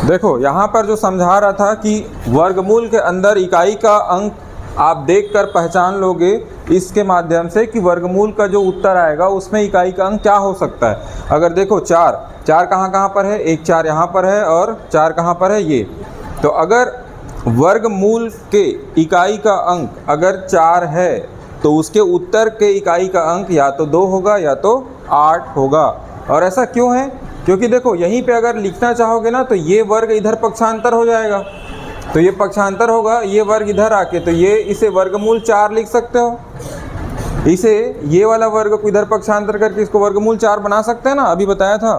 देखो यहाँ पर जो समझा रहा था कि वर्गमूल के अंदर इकाई का अंक आप देखकर पहचान लोगे इसके माध्यम से कि वर्गमूल का जो उत्तर आएगा उसमें इकाई का अंक क्या हो सकता है। अगर देखो चार कहाँ कहाँ पर है, एक 4 यहाँ पर है और 4 कहाँ पर है ये। तो अगर वर्गमूल के इकाई का अंक अगर 4 है तो उसके उत्तर के इकाई का अंक या तो 2 होगा या तो 8 होगा। और ऐसा क्यों है? क्योंकि देखो यहीं पे अगर लिखना चाहोगे ना तो ये वर्ग इधर पक्षांतर हो जाएगा, तो ये पक्षांतर होगा, ये वर्ग इधर आके, तो ये इसे वर्गमूल 4 लिख सकते हो। इसे ये वाला वर्ग को इधर पक्षांतर करके इसको वर्गमूल 4 बना सकते हैं ना, अभी बताया था।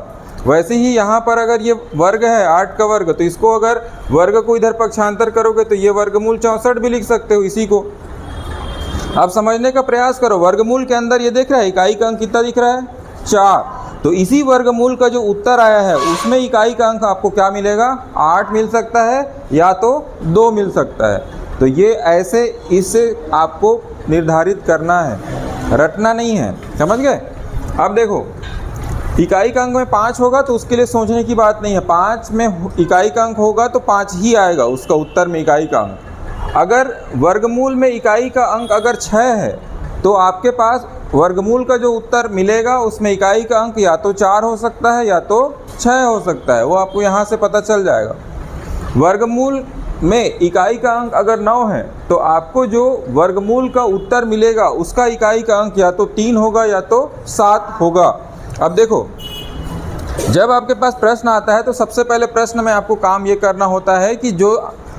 वैसे ही यहाँ पर अगर ये वर्ग है 8 का वर्ग, तो इसको अगर वर्ग को इधर पक्षांतर करोगे तो ये वर्गमूल 64 भी लिख सकते हो इसी को। अब समझने का प्रयास करो, वर्गमूल के अंदर ये देख रहा है इकाई का अंक कितना दिख रहा है, 4। तो इसी वर्गमूल का जो उत्तर आया है उसमें इकाई का अंक आपको क्या मिलेगा, 8 मिल सकता है या तो 2 मिल सकता है। तो ये ऐसे इससे आपको निर्धारित करना है, रटना नहीं है, समझ गए। अब देखो इकाई का अंक में 5 होगा तो उसके लिए सोचने की बात नहीं है, 5 में इकाई का अंक होगा तो 5 ही आएगा उसका उत्तर में इकाई का अंक। अगर वर्गमूल में इकाई का अंक अगर 6 है तो आपके पास वर्गमूल का जो उत्तर मिलेगा उसमें इकाई का अंक या तो 4 हो सकता है या तो 6 हो सकता है, वो आपको यहाँ से पता चल जाएगा। वर्गमूल में इकाई का अंक अगर 9 है तो आपको जो वर्गमूल का उत्तर मिलेगा उसका इकाई का अंक या तो 3 होगा या तो 7 होगा। अब देखो जब आपके पास प्रश्न आता है तो सबसे पहले प्रश्न में आपको काम ये करना होता है कि जो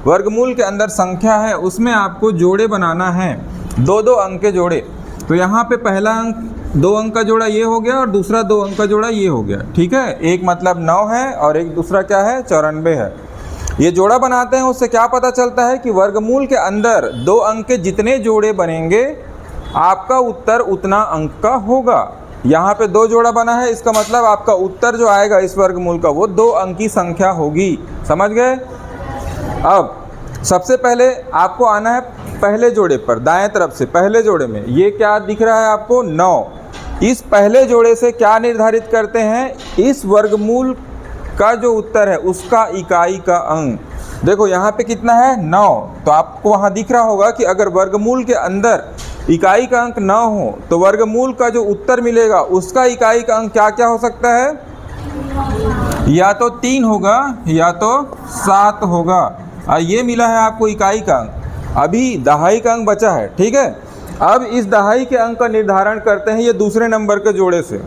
वर्गमूल के अंदर संख्या है उसमें आपको जोड़े बनाना है, 2-2 अंक के जोड़े। तो यहाँ पे पहला अंक 2 अंक का जोड़ा ये हो गया और दूसरा 2 अंक का जोड़ा ये हो गया, ठीक है। एक मतलब 9 है और एक दूसरा क्या है, 94 है। ये जोड़ा बनाते हैं, उससे क्या पता चलता है कि वर्गमूल के अंदर 2 अंक के जितने जोड़े बनेंगे आपका उत्तर उतना अंक का होगा। यहाँ पे 2 जोड़ा बना है, इसका मतलब आपका उत्तर जो आएगा इस वर्गमूल का वो 2 अंक की संख्या होगी, समझ गए। अब सबसे पहले आपको आना है पहले जोड़े पर, दाएं तरफ से पहले जोड़े में ये क्या दिख रहा है आपको, 9। इस पहले जोड़े से क्या निर्धारित करते हैं, इस वर्गमूल का जो उत्तर है उसका इकाई का अंक। देखो यहाँ पे कितना है, 9। तो आपको वहाँ दिख रहा होगा कि अगर वर्गमूल के अंदर इकाई का अंक 9 हो तो वर्गमूल का जो उत्तर मिलेगा उसका इकाई का अंक क्या क्या हो सकता है, या तो 3 होगा या तो 7 होगा। ये मिला है आपको इकाई का अंक। अभी दहाई का अंक बचा है, ठीक है। अब इस दहाई के अंक का निर्धारण करते हैं ये दूसरे नंबर के जोड़े से।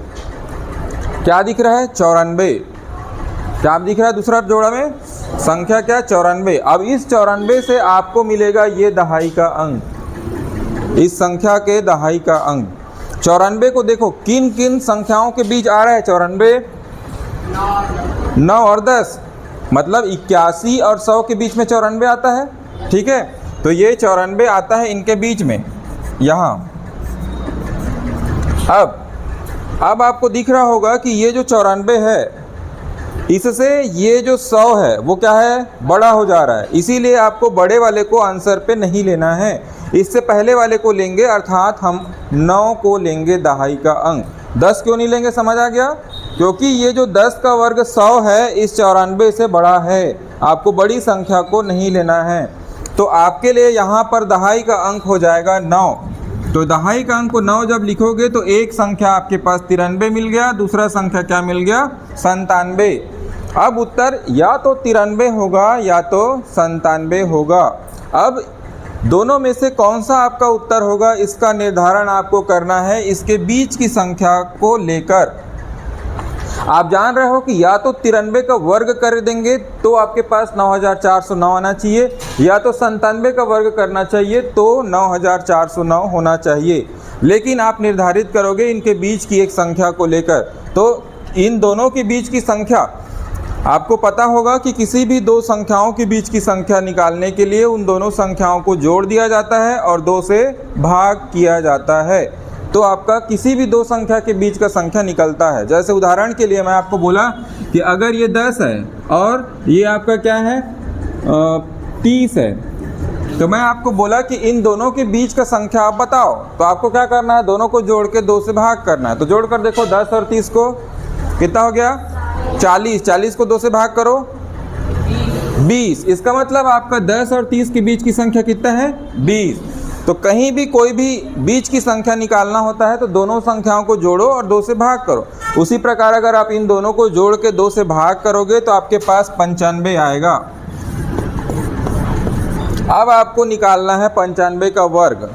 क्या दिख रहा है, 94। क्या दिख रहा है दूसरा जोड़ा में, संख्या क्या, 94। अब इस 94 से आपको मिलेगा ये दहाई का अंक, इस संख्या के दहाई का अंक। 94 को देखो किन किन संख्याओं के बीच आ रहा है, 94 9 और 10, मतलब 81 और 100 के बीच में 94 आता है, ठीक है। तो ये 94 आता है इनके बीच में यहाँ। अब आपको दिख रहा होगा कि ये जो 94 है इससे ये जो 100 है वो क्या है, बड़ा हो जा रहा है, इसीलिए आपको बड़े वाले को आंसर पे नहीं लेना है, इससे पहले वाले को लेंगे, अर्थात हम 9 को लेंगे दहाई का अंक। 10 क्यों नहीं लेंगे, समझ आ गया, क्योंकि ये जो 10 का वर्ग 100 है इस 94 से बड़ा है, आपको बड़ी संख्या को नहीं लेना है। तो आपके लिए यहाँ पर दहाई का अंक हो जाएगा 9। तो दहाई का अंक को 9 जब लिखोगे तो एक संख्या आपके पास 93 मिल गया, दूसरा संख्या क्या मिल गया, 97। अब उत्तर या तो 93 होगा या तो 97 होगा। अब दोनों में से कौन सा आपका उत्तर होगा इसका निर्धारण आपको करना है इसके बीच की संख्या को लेकर। आप जान रहे हो कि या तो 93 का वर्ग कर देंगे तो आपके पास 9409 आना चाहिए, या तो 97 का वर्ग करना चाहिए तो 9409 होना चाहिए। लेकिन आप निर्धारित करोगे इनके बीच की एक संख्या को लेकर, तो इन दोनों के बीच की संख्या आपको पता होगा कि किसी भी 2 संख्याओं के बीच की संख्या निकालने के लिए उन दोनों संख्याओं को जोड़ दिया जाता है और 2 से भाग किया जाता है, तो आपका किसी भी 2 संख्या के बीच का संख्या निकलता है। जैसे उदाहरण के लिए मैं आपको बोला कि अगर ये 10 है और ये आपका क्या है 30 है, तो मैं आपको बोला कि इन दोनों के बीच का संख्या आप बताओ, तो आपको क्या करना है, दोनों को जोड़ के 2 से भाग करना है। तो जोड़ कर देखो 10 और 30 को कितना हो गया, 40। 40 को 2 से भाग करो 20। इसका मतलब आपका 10 और 30 के बीच की संख्या कितना है? 20। तो कहीं भी कोई भी बीच की संख्या निकालना होता है तो दोनों संख्याओं को जोड़ो और 2 से भाग करो। उसी प्रकार अगर आप इन दोनों को जोड़ के 2 से भाग करोगे तो आपके पास 95 आएगा। अब आपको निकालना है 95 का वर्ग,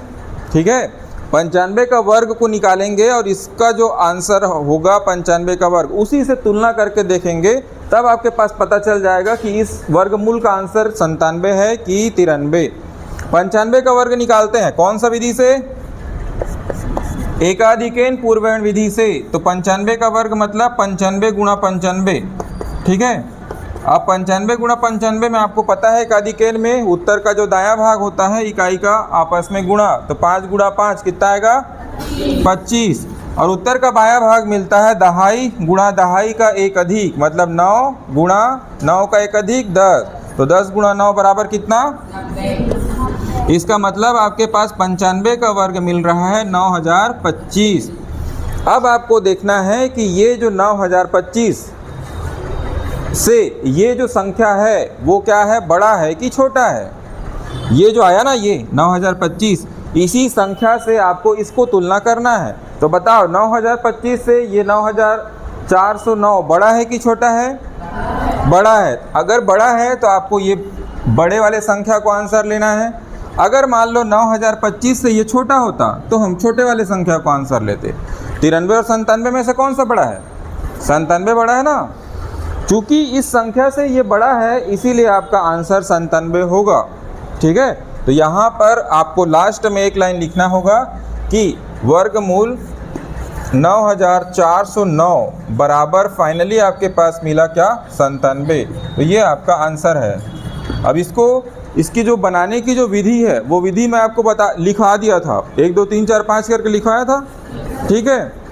ठीक है। 95 का वर्ग को निकालेंगे और इसका जो आंसर होगा 95 का वर्ग, उसी से तुलना करके देखेंगे, तब आपके पास पता चल जाएगा कि इस वर्गमूल का आंसर 97 है कि 93। 95 का वर्ग निकालते हैं कौन सा विधि से? एकाधिकेन पूर्वेण विधि से। तो 95 का वर्ग मतलब 95 गुणा 95, ठीक है। अब 95 गुणा 95 में आपको पता है एकाधिकेन में उत्तर का जो दायां भाग होता है इकाई का आपस में गुणा, तो 5 गुणा 5 कितना आएगा? 25। और उत्तर का बायां भाग मिलता है दहाई गुणा दहाई का एक अधिक, मतलब 9 गुणा 9 का एक अधिक 10, तो 10 गुणा 9 बराबर कितना? इसका मतलब आपके पास 95 का वर्ग मिल रहा है 9025। अब आपको देखना है कि ये जो 9025 से ये जो संख्या है वो क्या है, बड़ा है कि छोटा है? ये जो आया ना ये 9025, इसी संख्या से आपको इसको तुलना करना है। तो बताओ 9025 से ये 9409 बड़ा है कि छोटा है? बड़ा है। अगर बड़ा है तो आपको ये बड़े वाले संख्या को आंसर लेना है। अगर मान लो 9025 से ये छोटा होता तो हम छोटे वाले संख्या को आंसर लेते। 93 और 97 में से कौन सा बड़ा है? 97 बड़ा है ना। चूँकि इस संख्या से ये बड़ा है इसीलिए आपका आंसर 97 होगा, ठीक है। तो यहाँ पर आपको लास्ट में एक लाइन लिखना होगा कि वर्गमूल 9409 बराबर फाइनली आपके पास मिला क्या? 97। तो ये आपका आंसर है। अब इसकी जो बनाने की जो विधि है वो विधि मैं आपको लिखवा दिया था, 1 2 3 4 5 करके लिखवाया था, ठीक है।